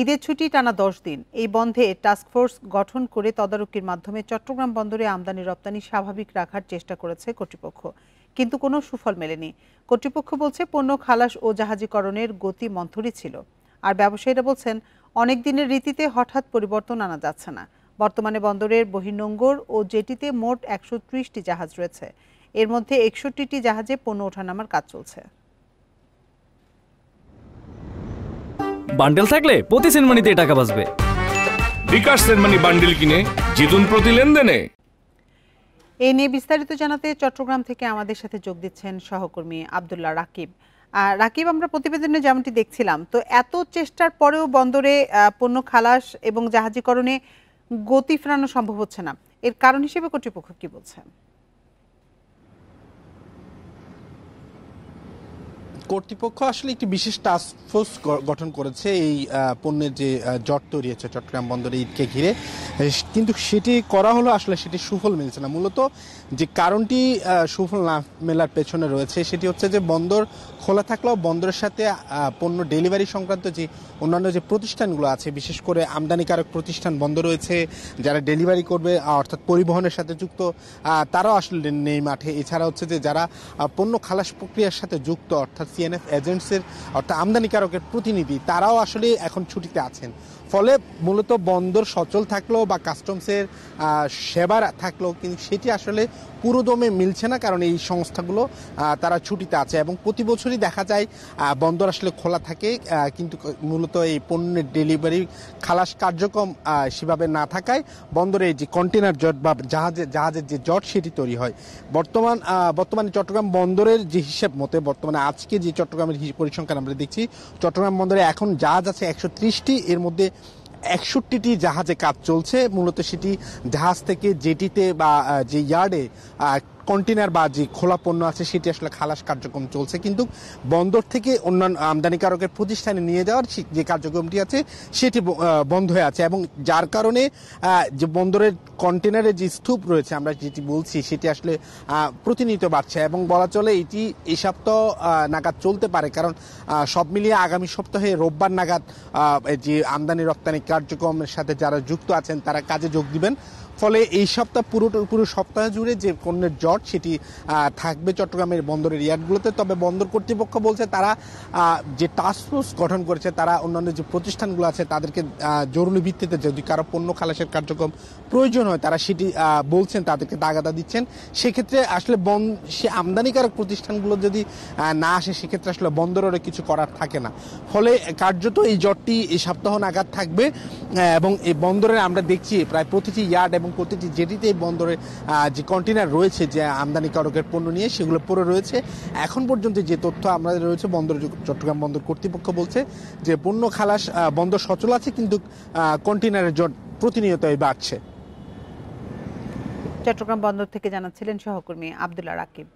ঈদের ছুটি টানা 10 দিন। এই বন্ধে টাস্কফোর্স গঠন করে তদারকির মাধ্যমে চট্টগ্রাম বন্দরে আমদানি রপ্তানি স্বাভাবিক রাখার চেষ্টা করেছে কর্তৃপক্ষ, কিন্তু কোনো সুফল মেলেনি। কর্তৃপক্ষ বলছে পণ্য খালাস ও জাহাজীকরণের গতি মন্থরই ছিল। আর ব্যবসায়ীরা বলছেন অনেক দিনের রীতিতে হঠাৎ পরিবর্তন আনা যাচ্ছে না। বর্তমানে বন্দরের বহির্নোঙর ও জেটিতে মোট 130টি জাহাজ রয়েছে। এর মধ্যে 61টি জাহাজে পণ্য ওঠানামার কাজ চলছে। বান্ডেল থাকলে প্রতি সেনমানিতে টাকা বাঁচবে। বিকাশ সেনমানি বান্ডেল কিনে জিতুন প্রতি লেনদেনে। এ নিয়ে বিস্তারিত জানাতে চট্টগ্রাম থেকে আমাদের সাথে যোগ দিচ্ছেন সহকর্মী আব্দুল্লাহ রাকিব। রাকিব, আমরা প্রতিবেদনে যেমনটি দেখছিলাম, তো এত চেষ্টার পরেও বন্দরে পণ্য খালাস এবং জাহাজীকরণে গতি ফেরানো সম্ভব হচ্ছে না। এর কারণ হিসেবে কর্তৃপক্ষ কি বলছে? কর্তৃপক্ষ আসলে একটি বিশেষ টাস্ক ফোর্স গঠন করেছে এই পণ্যের যে জট তৈরি হচ্ছে চট্টগ্রাম বন্দরে ঈদকে ঘিরে, কিন্তু সেটি করা হলো আসলে সেটি সুফল মিলছে না। মূলত যে কারণটি সুফল না মেলার পেছনে রয়েছে সেটি হচ্ছে যে বন্দর খোলা থাকলেও বন্দরের সাথে পণ্য ডেলিভারি সংক্রান্ত যে অন্যান্য যে প্রতিষ্ঠানগুলো আছে, বিশেষ করে আমদানিকারক প্রতিষ্ঠান বন্ধ রয়েছে, যারা ডেলিভারি করবে অর্থাৎ পরিবহনের সাথে যুক্ত তারাও আসলে নেই মাঠে। এছাড়া হচ্ছে যে যারা পণ্য খালাস প্রক্রিয়ার সাথে যুক্ত অর্থাৎ সিএনএফ এজেন্টসের অর্থাৎ আমদানিকারকের প্রতিনিধি, তারাও আসলে এখন ছুটিতে আছেন। ফলে মূলত বন্দর সচল থাকলেও বা কাস্টমসের সেবা থাকলেও কিন্তু সেটি আসলে পুরোদমে মিলছে না, কারণ এই সংস্থাগুলো তারা ছুটিতে আছে। এবং প্রতি বছরই দেখা যায় বন্দর আসলে খোলা থাকে, কিন্তু মূলত এই পণ্যের ডেলিভারি খালাস কার্যক্রম সেভাবে না থাকায় বন্দরে যে কন্টেনার জট বা জাহাজের যে জট সেটি তৈরি হয়। বর্তমানে চট্টগ্রাম বন্দরের যে হিসাব মতে বর্তমানে আজকে যে চট্টগ্রামের পরিসংখ্যান আমরা দেখছি, চট্টগ্রাম বন্দরে এখন জাহাজ আছে 130টি, এর মধ্যে 61টি জাহাজে কাজ চলছে। মূলত সেটি জাহাজ থেকে জেটিতে বা যে ইয়ার্ডে কন্টেনার বা যে খোলা পণ্য আছে সেটি আসলে খালাস কার্যক্রম চলছে, কিন্তু বন্দর থেকে অন্যান্য আমদানিকারকের প্রতিষ্ঠানে নিয়ে যাওয়ার যে কার্যক্রমটি আছে সেটি বন্ধ হয়ে আছে। এবং যার কারণে যে বন্দরের কন্টেনারের যে স্তূপ রয়েছে আমরা যেটি বলছি সেটি আসলে প্রতিনিয়ত বাড়ছে এবং বলা চলে এটি এই সপ্তাহ নাগাদ চলতে পারে, কারণ সব মিলিয়ে আগামী সপ্তাহে রোববার নাগাদ যে আমদানি রপ্তানি কার্যক্রমের সাথে যারা যুক্ত আছেন তারা কাজে যোগ দিবেন। ফলে এই সপ্তাহ পুরো সপ্তাহ জুড়ে যে পণ্যের জট সেটি থাকবে চট্টগ্রামের বন্দরের ইয়ার্ডগুলোতে। তবে বন্দর কর্তৃপক্ষ বলছে তারা যে টাস্কফোর্স গঠন করেছে, তারা অন্যান্য যে প্রতিষ্ঠানগুলো আছে তাদেরকে জরুরি ভিত্তিতে যদি কারো পণ্য খালাসের কার্যক্রম প্রয়োজন হয় তারা সেটি বলছেন, তাদেরকে তাগাদা দিচ্ছেন। সেক্ষেত্রে আসলে সে আমদানিকারক প্রতিষ্ঠানগুলো যদি না আসে সেক্ষেত্রে আসলে বন্দরেরও কিছু করার থাকে না। ফলে কার্যত এই জটটি এই সপ্তাহ নাগাদ থাকবে এবং এই বন্দরের আমরা দেখছি প্রায় প্রতিটি ইয়ার্ড এবং প্রতিটি জেটিতে এই বন্দরে যে কন্টেনার রয়েছে যে আমদানিকারকের পণ্য নিয়ে সেগুলো পড়ে রয়েছে। এখন পর্যন্ত যে তথ্য আমাদের রয়েছে চট্টগ্রাম বন্দর কর্তৃপক্ষ বলছে যে পণ্য খালাস বন্দর সচল আছে, কিন্তু কন্টেনারের জট প্রতিনিয়তই বাড়ছে। চট্টগ্রাম বন্দর থেকে জানাচ্ছিলেন সহকর্মী আব্দুল্লাহ রাকিব।